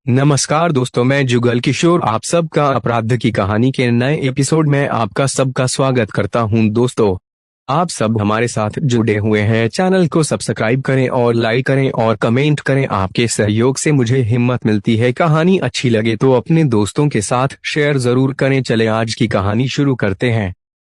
नमस्कार दोस्तों, मैं जुगल किशोर आप सबका अपराध की कहानी के नए एपिसोड में आपका सबका स्वागत करता हूं। दोस्तों, आप सब हमारे साथ जुड़े हुए हैं। चैनल को सब्सक्राइब करें और लाइक करें और कमेंट करें। आपके सहयोग से मुझे हिम्मत मिलती है। कहानी अच्छी लगे तो अपने दोस्तों के साथ शेयर जरूर करें। चले आज की कहानी शुरू करते हैं।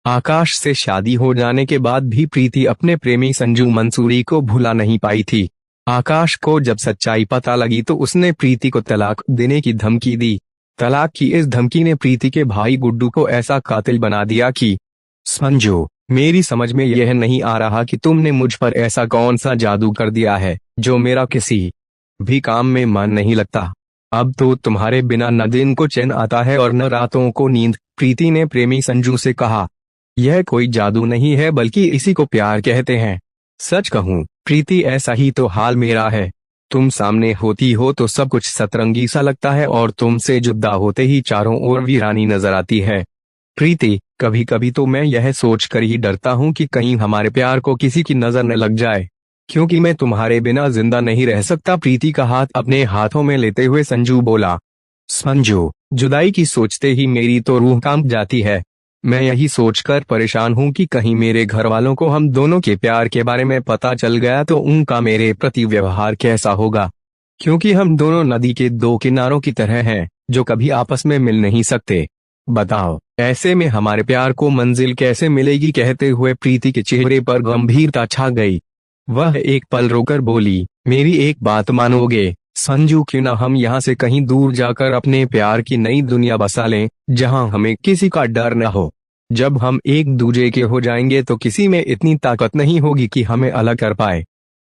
आकाश से शादी हो जाने के बाद भी प्रीति अपने प्रेमी संजू मंसूरी को भुला नहीं पाई थी। आकाश को जब सच्चाई पता लगी तो उसने प्रीति को तलाक देने की धमकी दी। तलाक की इस धमकी ने प्रीति के भाई गुड्डू को ऐसा कातिल बना दिया कि संजू, मेरी समझ में यह नहीं आ रहा कि तुमने मुझ पर ऐसा कौन सा जादू कर दिया है जो मेरा किसी भी काम में मन नहीं लगता। अब तो तुम्हारे बिना न दिन को चैन आता है और न रातों को नींद। प्रीति ने प्रेमी संजू से कहा, यह कोई जादू नहीं है बल्कि इसी को प्यार कहते हैं। सच कहूँ प्रीति, ऐसा ही तो हाल मेरा है। तुम सामने होती हो तो सब कुछ सतरंगी सा लगता है और तुमसे जुदा होते ही चारों ओर वीरानी नजर आती है। प्रीति, कभी कभी तो मैं यह सोचकर ही डरता हूँ कि कहीं हमारे प्यार को किसी की नजर न लग जाए, क्योंकि मैं तुम्हारे बिना जिंदा नहीं रह सकता। प्रीति का हाथ अपने हाथों में लेते हुए संजू बोला, संजू, जुदाई की सोचते ही मेरी तो रूह कांप जाती है। मैं यही सोचकर परेशान हूँ कि कहीं मेरे घर वालों को हम दोनों के प्यार के बारे में पता चल गया तो उनका मेरे प्रति व्यवहार कैसा होगा, क्योंकि हम दोनों नदी के दो किनारों की तरह हैं जो कभी आपस में मिल नहीं सकते। बताओ, ऐसे में हमारे प्यार को मंजिल कैसे मिलेगी। कहते हुए प्रीति के चेहरे पर गंभीरता छा गई। वह एक पल रोकर बोली, मेरी एक बात मानोगे संजू, क्यों ना हम यहाँ से कहीं दूर जाकर अपने प्यार की नई दुनिया बसा लें, जहाँ हमें किसी का डर न हो। जब हम एक दूजे के हो जाएंगे तो किसी में इतनी ताकत नहीं होगी कि हमें अलग कर पाए।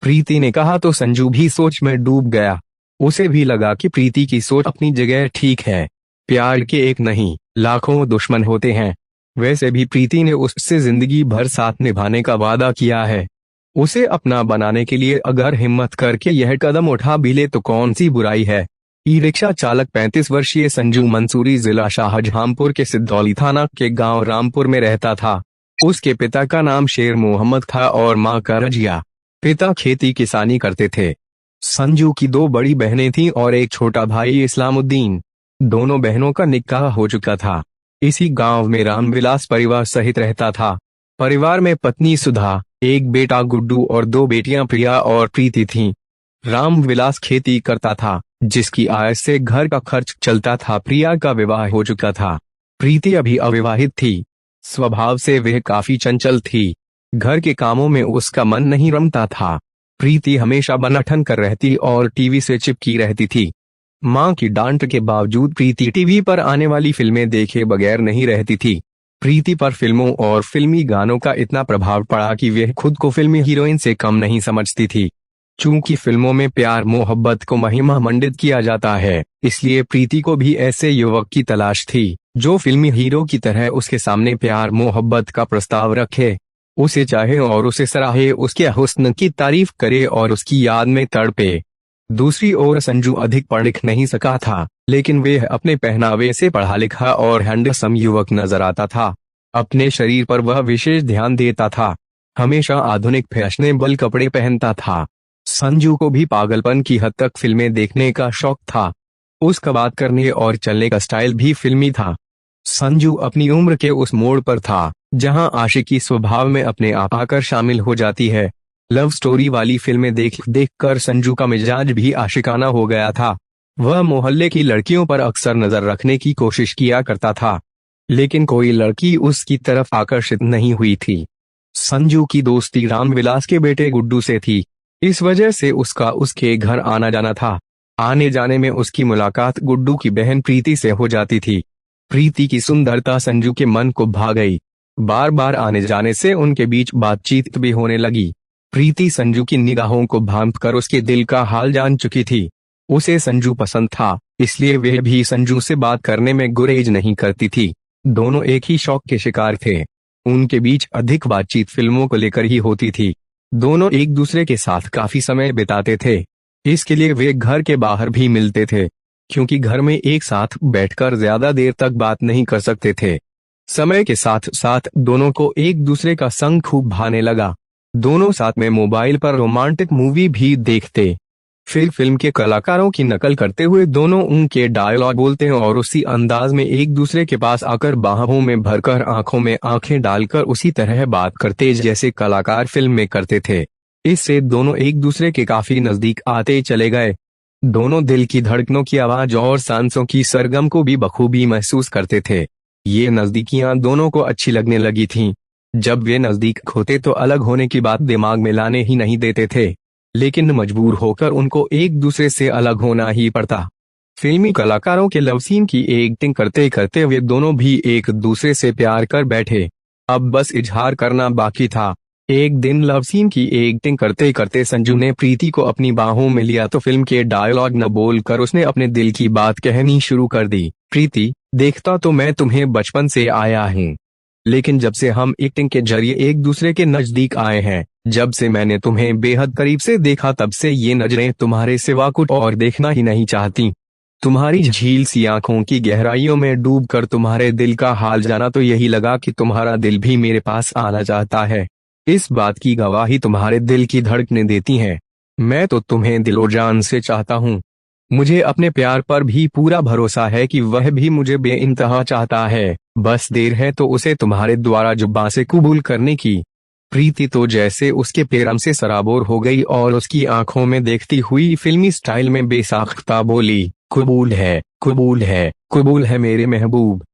प्रीति ने कहा तो संजू भी सोच में डूब गया। उसे भी लगा कि प्रीति की सोच अपनी जगह ठीक है। प्यार के एक नहीं, लाखों दुश्मन होते हैं। वैसे भी प्रीति ने उससे जिंदगी भर साथ निभाने का वादा किया है। उसे अपना बनाने के लिए अगर हिम्मत करके यह कदम उठा भी ले तो कौन सी बुराई है। ई रिक्शा चालक 35 वर्षीय संजू मंसूरी जिला शाहजहांपुर के सिद्धौली थाना के गांव रामपुर में रहता था। उसके पिता का नाम शेर मोहम्मद था और मां का रजिया। पिता खेती किसानी करते थे। संजू की 2 बड़ी बहनें थीं और एक छोटा भाई इस्लामुद्दीन। दोनों बहनों का निकाह हो चुका था। इसी गांव में रामविलास परिवार सहित रहता था। परिवार में पत्नी सुधा, एक बेटा गुड्डू और 2 बेटियां प्रिया और प्रीति थीं। रामविलास खेती करता था, जिसकी आय से घर का खर्च चलता था। प्रिया का विवाह हो चुका था। प्रीति अभी अविवाहित थी। स्वभाव से वह काफी चंचल थी। घर के कामों में उसका मन नहीं रमता था। प्रीति हमेशा बनठन कर रहती और टीवी से चिपकी रहती थी। मां की डांट के बावजूद प्रीति टीवी पर आने वाली फिल्में देखे बगैर नहीं रहती थी। प्रीति पर फिल्मों और फिल्मी गानों का इतना प्रभाव पड़ा कि वह खुद को फिल्मी हीरोइन से कम नहीं समझती थी। चूंकि फिल्मों में प्यार मोहब्बत को महिमा मंडित किया जाता है, इसलिए प्रीति को भी ऐसे युवक की तलाश थी जो फिल्मी हीरो की तरह उसके सामने प्यार मोहब्बत का प्रस्ताव रखे, उसे चाहे और उसे सराहे, उसके हुस्न की तारीफ करे और उसकी याद में तड़पे। दूसरी ओर संजू अधिक पढ़ लिख नहीं सका था, लेकिन वह अपने पहनावे से पढ़ा लिखा और हैंडसम युवक नजर आता था। अपने शरीर पर वह विशेष ध्यान देता था। हमेशा आधुनिक फैशनेबल कपड़े पहनता था। संजू को भी पागलपन की हद तक फिल्में देखने का शौक था। उसका बात करने और चलने का स्टाइल भी फिल्मी था। संजू अपनी उम्र के उस मोड़ पर था जहां आशिकी स्वभाव में अपने आप आकर शामिल हो जाती है। लव स्टोरी वाली फिल्में देख देख कर संजू का मिजाज भी आशिकाना हो गया था। वह मोहल्ले की लड़कियों पर अक्सर नजर रखने की कोशिश किया करता था, लेकिन कोई लड़की उसकी तरफ आकर्षित नहीं हुई थी। संजू की दोस्ती रामविलास के बेटे गुड्डू से थी। इस वजह से उसका उसके घर आना जाना था। आने जाने में उसकी मुलाकात गुड्डू की बहन प्रीति से हो जाती थी। प्रीति की सुंदरता संजू के मन को भा गई। बार बार आने जाने से उनके बीच बातचीत भी होने लगी। प्रीति संजू की निगाहों को भांपकर उसके दिल का हाल जान चुकी थी। उसे संजू पसंद था, इसलिए वह भी संजू से बात करने में गुरेज नहीं करती थी। दोनों एक ही शौक के शिकार थे। उनके बीच अधिक बातचीत फिल्मों को लेकर ही होती थी। दोनों एक दूसरे के साथ काफी समय बिताते थे। इसके लिए वे घर के बाहर भी मिलते थे, क्योंकि घर में एक साथ बैठकर ज्यादा देर तक बात नहीं कर सकते थे। समय के साथ साथ दोनों को एक दूसरे का संग खूब भाने लगा। दोनों साथ में मोबाइल पर रोमांटिक मूवी भी देखते। फिर फिल्म के कलाकारों की नकल करते हुए दोनों उनके डायलॉग बोलते हैं और उसी अंदाज में एक दूसरे के पास आकर बाहों में भरकर आंखों में आंखें डालकर उसी तरह बात करते जैसे कलाकार फिल्म में करते थे। इससे दोनों एक दूसरे के काफी नजदीक आते चले गए। दोनों दिल की धड़कनों की आवाज और सांसों की सरगम को भी बखूबी महसूस करते थे। ये नजदीकियां दोनों को अच्छी लगने लगी थीं। जब वे नजदीक होते तो अलग होने की बात दिमाग में लाने ही नहीं देते थे, लेकिन मजबूर होकर उनको एक दूसरे से अलग होना ही पड़ता। फिल्मी कलाकारों के लव सीन की एक्टिंग करते करते वे दोनों भी एक दूसरे से प्यार कर बैठे। अब बस इजहार करना बाकी था। एक दिन लव सीन की एक्टिंग करते करते संजू ने प्रीति को अपनी बाहों में लिया तो फिल्म के डायलॉग न बोलकर उसने अपने दिल की बात कहनी शुरू कर दी। प्रीति, देखता तो मैं तुम्हें बचपन से आया हूँ, लेकिन जब से हम एक्टिंग के जरिए एक दूसरे के नजदीक आए हैं, जब से मैंने तुम्हें बेहद करीब से देखा, तब से ये नजरें तुम्हारे सिवा कुछ और देखना ही नहीं चाहती। तुम्हारी झील सी आंखों की गहराइयों में डूबकर तुम्हारे दिल का हाल जाना तो यही लगा कि तुम्हारा दिल भी मेरे पास आना चाहता है। इस बात की गवाही तुम्हारे दिल की धड़कनें देती हैं। मैं तो तुम्हें दिलो जान से चाहता हूँ। मुझे अपने प्यार पर भी पूरा भरोसा है कि वह भी मुझे बेइंतहा चाहता है। बस देर है तो उसे तुम्हारे द्वारा जुबान से कबूल करने की। प्रीति तो जैसे उसके प्रेम से सराबोर हो गई और उसकी आंखों में देखती हुई फिल्मी स्टाइल में बेसाख्ता बोली, कबूल है, कबूल है, कबूल है मेरे महबूब।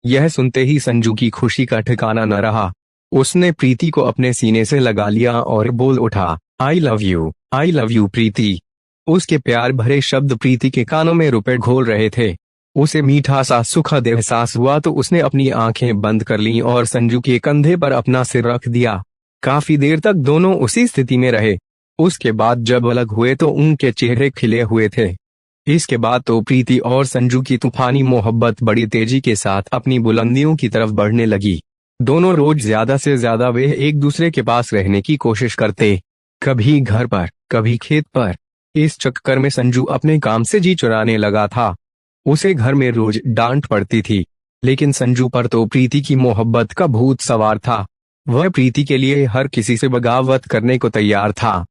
यह सुनते ही संजू की खुशी का ठिकाना न रहा। उसने प्रीति को अपने सीने से लगा लिया और बोल उठा, आई लव यू प्रीति। उसके प्यार भरे शब्द प्रीति के कानों में रुपए घोल रहे थे। उसे मीठा सा सुखद एहसास हुआ तो उसने अपनी आंखें बंद कर लीं और संजू के कंधे पर अपना सिर रख दिया। काफी देर तक दोनों उसी स्थिति में रहे। उसके बाद जब अलग हुए तो उनके चेहरे खिले हुए थे। इसके बाद तो प्रीति और संजू की तूफानी मोहब्बत बड़ी तेजी के साथ अपनी बुलंदियों की तरफ बढ़ने लगी। दोनों रोज ज्यादा से ज्यादा वे एक दूसरे के पास रहने की कोशिश करते, कभी घर पर, कभी खेत पर। इस चक्कर में संजू अपने काम से जी चुराने लगा था। उसे घर में रोज डांट पड़ती थी, लेकिन संजू पर तो प्रीति की मोहब्बत का भूत सवार था। वह प्रीति के लिए हर किसी से बगावत करने को तैयार था।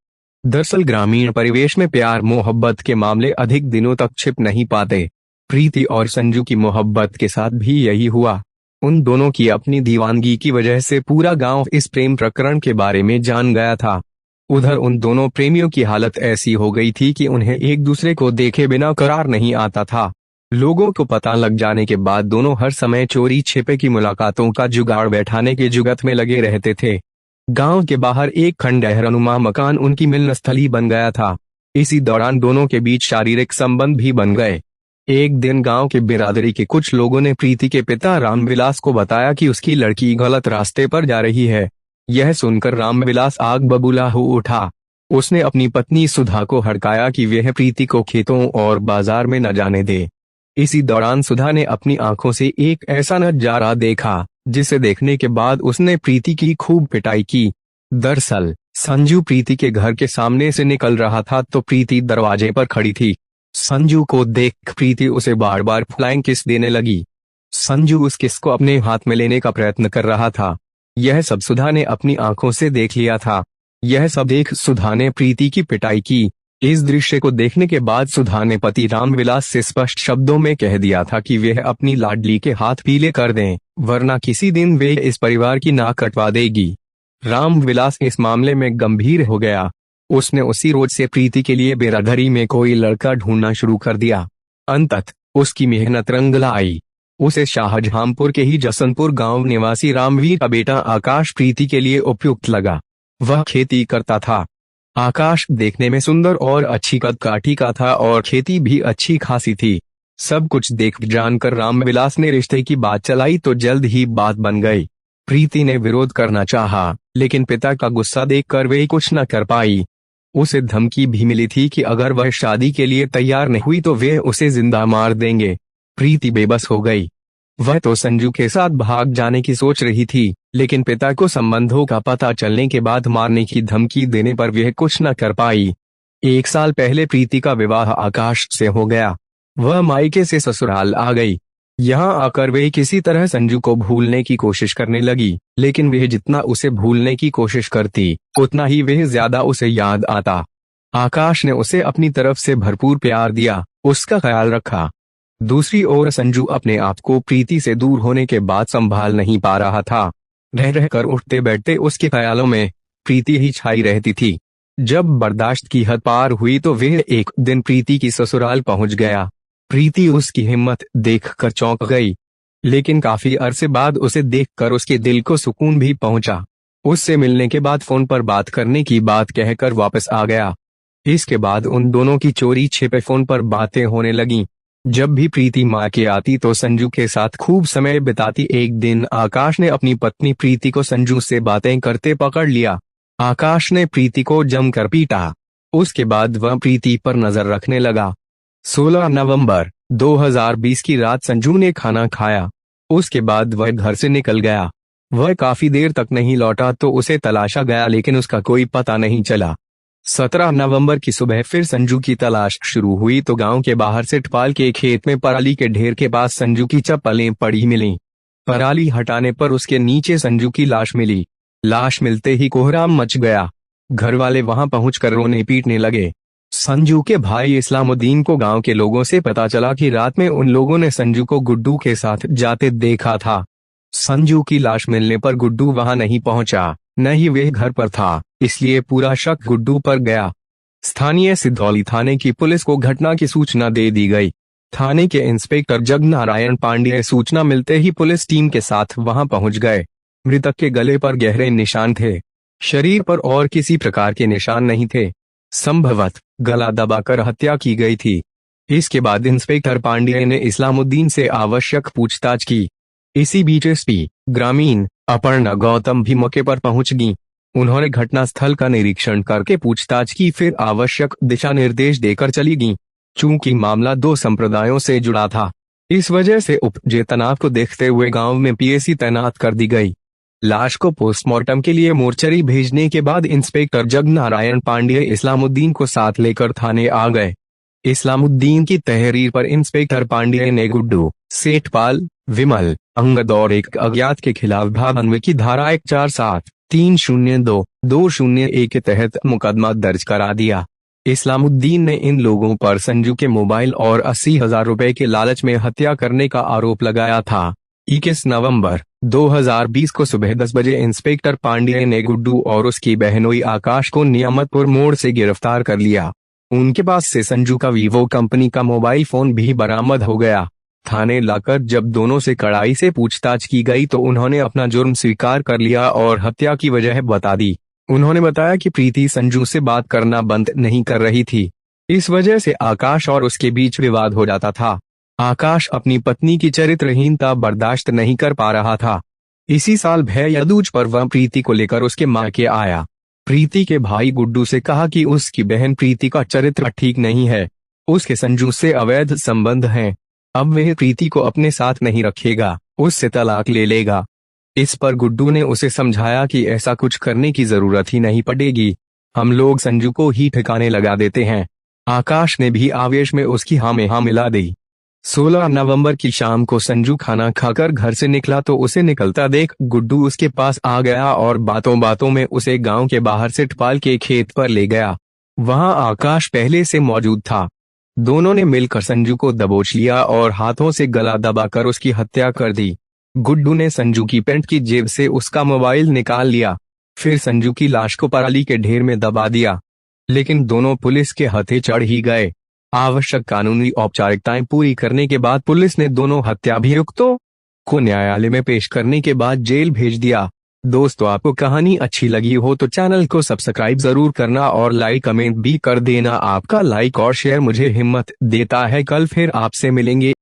दरअसल ग्रामीण परिवेश में प्यार मोहब्बत के मामले अधिक दिनों तक छिप नहीं पाते। प्रीति और संजू की मोहब्बत के साथ भी यही हुआ। उन दोनों की अपनी दीवानगी की वजह से पूरा गांव इस प्रेम प्रकरण के बारे में जान गया था। उधर उन दोनों प्रेमियों की हालत ऐसी हो गई थी कि उन्हें एक दूसरे को देखे बिना करार नहीं आता था। लोगों को पता लग जाने के बाद दोनों हर समय चोरी छिपे की मुलाकातों का जुगाड़ बैठाने के जुगत में लगे रहते थे। गांव के बाहर एक खंडहरनुमा मकान उनकी मिलन स्थली बन गया था। इसी दौरान दोनों के बीच शारीरिक संबंध भी बन गए। एक दिन गांव के बिरादरी के कुछ लोगों ने प्रीति के पिता रामविलास को बताया कि उसकी लड़की गलत रास्ते पर जा रही है। यह सुनकर रामविलास आग बबूला हो उठा। उसने अपनी पत्नी सुधा को हड़काया कि वह प्रीति को खेतों और बाजार में न जाने दे। इसी दौरान सुधा ने अपनी आंखों से एक ऐसा नजारा देखा जिसे देखने के बाद उसने प्रीति की खूब पिटाई की। दरअसल संजू प्रीति के घर के सामने से निकल रहा था तो प्रीति दरवाजे पर खड़ी थी। संजू को देख प्रीति उसे बार बार फ्लाइंग किस देने लगी। संजू उस किस को अपने हाथ में लेने का प्रयत्न कर रहा था। यह सब सुधा ने अपनी आंखों से देख लिया था। यह सब देख सुधा ने प्रीति की पिटाई की। इस दृश्य को देखने के बाद सुधा ने पति रामविलास से स्पष्ट शब्दों में कह दिया था कि वह अपनी लाडली के हाथ पीले कर दें, वरना किसी दिन वे इस परिवार की नाक कटवा देगी। रामविलास इस मामले में गंभीर हो गया। उसने उसी रोज से प्रीति के लिए बिरादरी में कोई लड़का ढूंढना शुरू कर दिया। अंततः उसकी मेहनत रंग लाई। उसे शाहजहांपुर के ही जसनपुर गांव निवासी रामवीर का बेटा आकाश प्रीति के लिए उपयुक्त लगा। वह खेती करता था। आकाश देखने में सुंदर और अच्छी कद काठी का था और खेती भी अच्छी खासी थी। सब कुछ देख जानकर रामविलास ने रिश्ते की बात चलाई तो जल्द ही बात बन गई। प्रीति ने विरोध करना चाहा, लेकिन पिता का गुस्सा देखकर वे कुछ न कर पाई। उसे धमकी भी मिली थी कि अगर वह शादी के लिए तैयार नहीं हुई तो वे उसे जिंदा मार देंगे। प्रीति बेबस हो गई। वह तो संजू के साथ भाग जाने की सोच रही थी, लेकिन पिता को संबंधों का पता चलने के बाद मारने की धमकी देने पर वह कुछ न कर पाई। 1 साल पहले प्रीति का विवाह आकाश से हो गया। वह मायके से ससुराल आ गई। यहाँ आकर वे किसी तरह संजू को भूलने की कोशिश करने लगी, लेकिन वह जितना उसे भूलने की कोशिश करती उतना ही वह ज्यादा उसे याद आता। आकाश ने उसे अपनी तरफ से भरपूर प्यार दिया, उसका ख्याल रखा। दूसरी ओर संजू अपने आप को प्रीति से दूर होने के बाद संभाल नहीं पा रहा था। रह रहकर उठते बैठते उसके ख्यालों में प्रीति ही छाई रहती थी। जब बर्दाश्त की हद पार हुई तो वह एक दिन प्रीति की ससुराल पहुंच गया। प्रीति उसकी हिम्मत देखकर चौंक गई, लेकिन काफी अरसे बाद उसे देखकर उसके दिल को सुकून भी पहुंचा। उससे मिलने के बाद फोन पर बात करने की बात कहकर वापस आ गया। इसके बाद उन दोनों की चोरी छिपे फोन पर बातें होने लगीं। जब भी प्रीति माँ के आती तो संजू के साथ खूब समय बिताती। एक दिन आकाश ने अपनी पत्नी प्रीति को संजू से बातें करते पकड़ लिया। आकाश ने प्रीति को जमकर पीटा। उसके बाद वह प्रीति पर नजर रखने लगा। 16 नवंबर 2020 की रात संजू ने खाना खाया। उसके बाद वह घर से निकल गया। वह काफी देर तक नहीं लौटा तो उसे तलाशा गया, लेकिन उसका कोई पता नहीं चला। 17 नवंबर की सुबह फिर संजू की तलाश शुरू हुई तो गांव के बाहर से टपाल के खेत में पराली के ढेर के पास संजू की चप्पलें पड़ी मिली। पराली हटाने पर उसके नीचे संजू की लाश मिली। लाश मिलते ही कोहराम मच गया। घर वाले वहां पहुंचकर रोने पीटने लगे। संजू के भाई इस्लामुद्दीन को गांव के लोगों से पता चला कि रात में उन लोगों ने संजू को गुड्डू के साथ जाते देखा था। संजू की लाश मिलने पर गुड्डू वहां नहीं पहुंचा, न ही वह घर पर था, इसलिए पूरा शक गुड्डू पर गया। स्थानीय सिद्धौली थाने की पुलिस को घटना की सूचना दे दी गई। थाने के इंस्पेक्टर जगनारायण पांडेय सूचना मिलते ही पुलिस टीम के साथ वहां पहुंच गए। मृतक के गले पर गहरे निशान थे। शरीर पर और किसी प्रकार के निशान नहीं थे। संभवतः गला दबाकर हत्या की गई थी। इसके बाद इंस्पेक्टर पांडेय ने इस्लामुद्दीन से आवश्यक पूछताछ की। इसी बीच एसपी ग्रामीण अपर्णा गौतम भी मौके पर पहुंच गईं। उन्होंने घटनास्थल का निरीक्षण करके पूछताछ की, फिर आवश्यक दिशा निर्देश देकर चली गईं। चूंकि मामला दो संप्रदायों से जुड़ा था, इस वजह से उपजे तनाव को देखते हुए गांव में पीएसी तैनात कर दी गई। लाश को पोस्टमार्टम के लिए मोर्चरी भेजने के बाद इंस्पेक्टर जगनारायण पांडेय इस्लामुद्दीन को साथ लेकर थाने आ गए। इस्लामुद्दीन की तहरीर पर इंस्पेक्टर पांडेय ने गुड्डू, सेठपाल, विमल, अंगद और एक अज्ञात के खिलाफ भावनवे की धारा 147, 302, 201 के तहत मुकदमा दर्ज करा दिया। इस्लामुद्दीन ने इन लोगों पर संजू के मोबाइल और 80,000 रुपए के लालच में हत्या करने का आरोप लगाया था। 21 नवंबर 2020 को सुबह 10 बजे इंस्पेक्टर पांडेय ने गुड्डू और उसकी बहनोई आकाश को नियामतपुर मोड़ से गिरफ्तार कर लिया। उनके पास से संजू का वीवो कंपनी का मोबाइल फोन भी बरामद हो गया। थाने लाकर जब दोनों से कड़ाई से पूछताछ की गई तो उन्होंने अपना जुर्म स्वीकार कर लिया और हत्या की वजह बता दी। उन्होंने बताया कि प्रीति संजू से बात करना बंद नहीं कर रही थी। इस वजह से आकाश और उसके बीच विवाद हो जाता था। आकाश अपनी पत्नी की चरित्रहीनता बर्दाश्त नहीं कर पा रहा था। इसी साल भैया दूज पर वह प्रीति को लेकर उसके मां के आया। प्रीति के भाई गुड्डू से कहा कि उसकी बहन प्रीति का चरित्र ठीक नहीं है, उसके संजू से अवैध संबंध हैं। अब वह प्रीति को अपने साथ नहीं रखेगा, उससे तलाक ले लेगा। इस पर गुड्डू ने उसे समझाया कि ऐसा कुछ करने की जरूरत ही नहीं पड़ेगी, हम लोग संजू को ही ठिकाने लगा देते हैं। आकाश ने भी आवेश में उसकी हाँ में हाँ मिला दी। 16 नवंबर की शाम को संजू खाना खाकर घर से निकला तो उसे निकलता देख गुड्डू उसके पास आ गया और बातों बातों में उसे गांव के बाहर से टपाल के खेत पर ले गया। वहां आकाश पहले से मौजूद था। दोनों ने मिलकर संजू को दबोच लिया और हाथों से गला दबाकर उसकी हत्या कर दी। गुड्डू ने संजू की पैंट की जेब से उसका मोबाइल निकाल लिया, फिर संजू की लाश को पराली के ढेर में दबा दिया। लेकिन दोनों पुलिस के हथे चढ़ ही गए। आवश्यक कानूनी औपचारिकताएं पूरी करने के बाद पुलिस ने दोनों हत्याभियुक्तों को न्यायालय में पेश करने के बाद जेल भेज दिया। दोस्तों, आपको कहानी अच्छी लगी हो तो चैनल को सब्सक्राइब जरूर करना और लाइक कमेंट भी कर देना। आपका लाइक और शेयर मुझे हिम्मत देता है। कल फिर आपसे मिलेंगे।